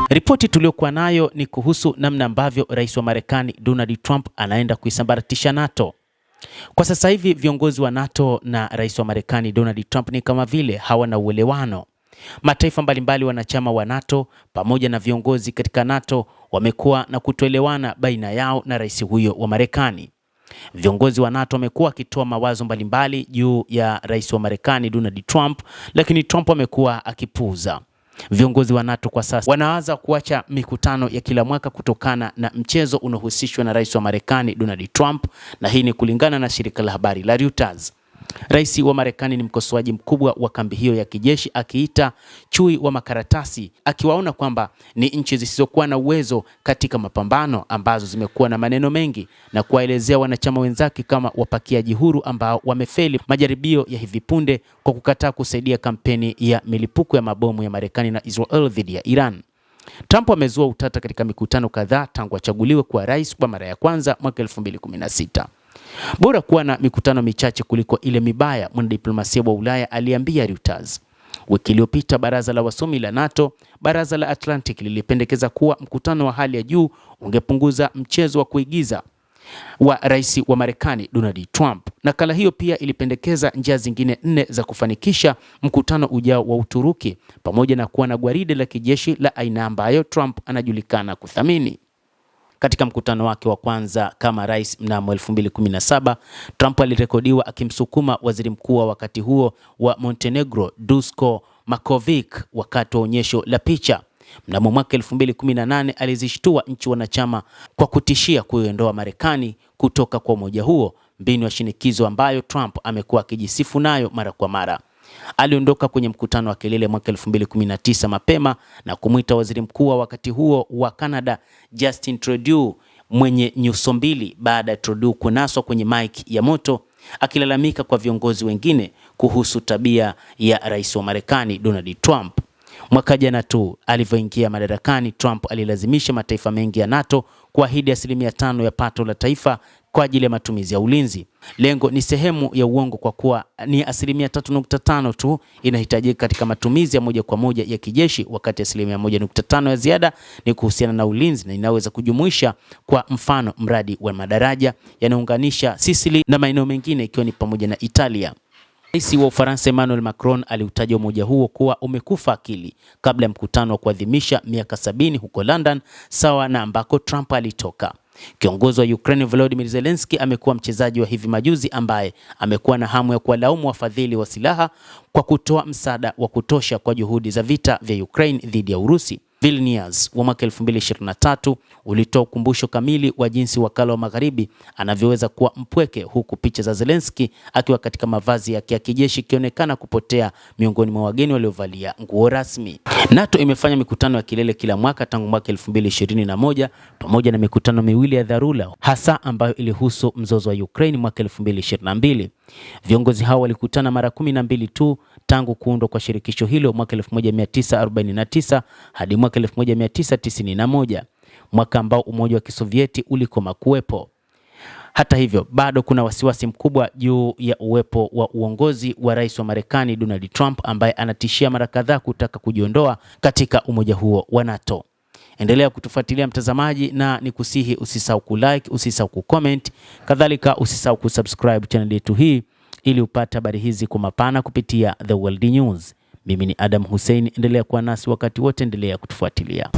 Ripoti tuliokuwa nayo ni kuhusu namna ambavyo rais wa Marekani Donald Trump anaenda kuisambaratisha NATO. Kwa sasa hivi viongozi wa NATO na rais wa Marekani Donald Trump ni kama vile hawana uelewano. Mataifa mbalimbali wanachama wa NATO pamoja na viongozi katika NATO wamekuwa na kutoelewana baina yao na rais huyo wa Marekani. Viongozi wa NATO wamekuwa wakitoa mawazo mbalimbali juu ya rais wa Marekani Donald Trump, lakini Trump amekuwa akipuuza. Viongozi wa NATO kwa sasa wanaanza kuacha mikutano ya kila mwaka kutokana na mchezo unaohusishwa na rais wa Marekani Donald Trump, na hii ni kulingana na shirika la habari la Reuters. Rais wa Marekani ni mkosoaji mkubwa wa kambi hiyo ya kijeshi, akiita chui wa makaratasi, akiwaona kwamba ni nchi zisizokuwa na uwezo katika mapambano ambazo zimekuwa na maneno mengi, na kuwaelezea wanachama wenzake kama wapakiaji huru ambao wamefeli majaribio ya hivi punde kwa kukataa kusaidia kampeni ya milipuko ya mabomu ya Marekani na Israel dhidi ya Iran. Trump amezua utata katika mikutano kadhaa tangu achaguliwe kuwa rais kwa mara ya kwanza mwaka 2016. Bora kuwa na mikutano michache kuliko ile mibaya, mwanadiplomasia wa Ulaya aliambia Reuters. Wiki iliyopita baraza la wasomi la NATO, baraza la Atlantic, lilipendekeza kuwa mkutano wa hali ya juu ungepunguza mchezo wa kuigiza wa rais wa Marekani Donald Trump. Nakala hiyo pia ilipendekeza njia zingine 4 za kufanikisha mkutano ujao wa Uturuki, pamoja na kuwa na gwaride la kijeshi la aina ambayo Trump anajulikana kuthamini. Katika mkutano wake wa kwanza kama rais mnamo 2017, Trump alirekodiwa akimsukuma waziri mkuu wa wakati huo wa Montenegro Duško Marković wakati wa onyesho la picha. Mnamo mwaka 2018 alizishtua nchi wanachama kwa kutishia kuiondoa Marekani kutoka kwa umoja huo, mbinu ya shinikizo ambayo Trump amekuwa akijisifu nayo mara kwa mara. Aliondoka kwenye mkutano wa kilele mwaka 2019 mapema na kumwita waziri mkuu wa wakati huo wa Canada Justin Trudeau mwenye nyuso mbili, baada ya Trudeau kunaswa kwenye mic ya moto akilalamika kwa viongozi wengine kuhusu tabia ya rais wa Marekani Donald Trump. Mwaka jana tu alivyoingia madarakani, Trump alilazimisha mataifa mengi ya NATO kuahidi 5% ya pato la taifa kwa ajili ya matumizi ya ulinzi. Lengo ni sehemu ya uongo kwa kuwa ni 3.5% tu inahitajika katika matumizi ya moja kwa moja ya kijeshi, wakati 1.5% ya ziada ni kuhusiana na ulinzi na inaweza kujumuisha kwa mfano mradi wa madaraja yanaunganisha Sicily na maeneo mengine ikiwa ni pamoja na Italia. Rais wa Ufaransa Emmanuel Macron aliutaja umoja huo kuwa umekufa akili kabla ya mkutano wa kuadhimisha miaka 70 huko London, sawa na ambako Trump alitoka. Kiongozi wa Ukraine Volodymyr Zelensky amekuwa mchezaji wa hivi majuzi ambaye amekuwa na hamu ya kuwalaumu wafadhili wa silaha kwa kutoa msaada wa kutosha kwa juhudi za vita vya Ukraine dhidi ya Urusi. Vilnius wa mwaka 2023 ulitoa ukumbusho kamili wa jinsi wakala wa magharibi anavyoweza kuwa mpweke, huku picha za Zelensky akiwa katika mavazi ya kijeshi ikionekana kupotea miongoni mwa wageni waliovalia nguo rasmi. NATO imefanya mikutano ya kilele kila mwaka tangu mwaka 2021 pamoja na mikutano miwili ya dharura hasa ambayo ilihusu mzozo wa Ukraine mwaka 2022. Viongozi hao walikutana mara 12 tu tangu kuundwa kwa shirikisho hilo mwaka 1949 hadi mwaka 1991, mwaka ambao Umoja wa Kisovieti ulikoma kuwepo. Hata hivyo, bado kuna wasiwasi mkubwa juu ya uwepo wa uongozi wa rais wa Marekani Donald Trump ambaye anatishia mara kadhaa kutaka kujiondoa katika umoja huo wa NATO. Endelea kutufuatilia mtazamaji, na nikusihi usisahau kulike, usisahau kucomment, kadhalika usisahau kusubscribe channel yetu hii ili upate habari hizi kwa mapana kupitia The World News. Mimi ni Adam Hussein, endelea kuwa nasi wakati wote, endelea kutufuatilia.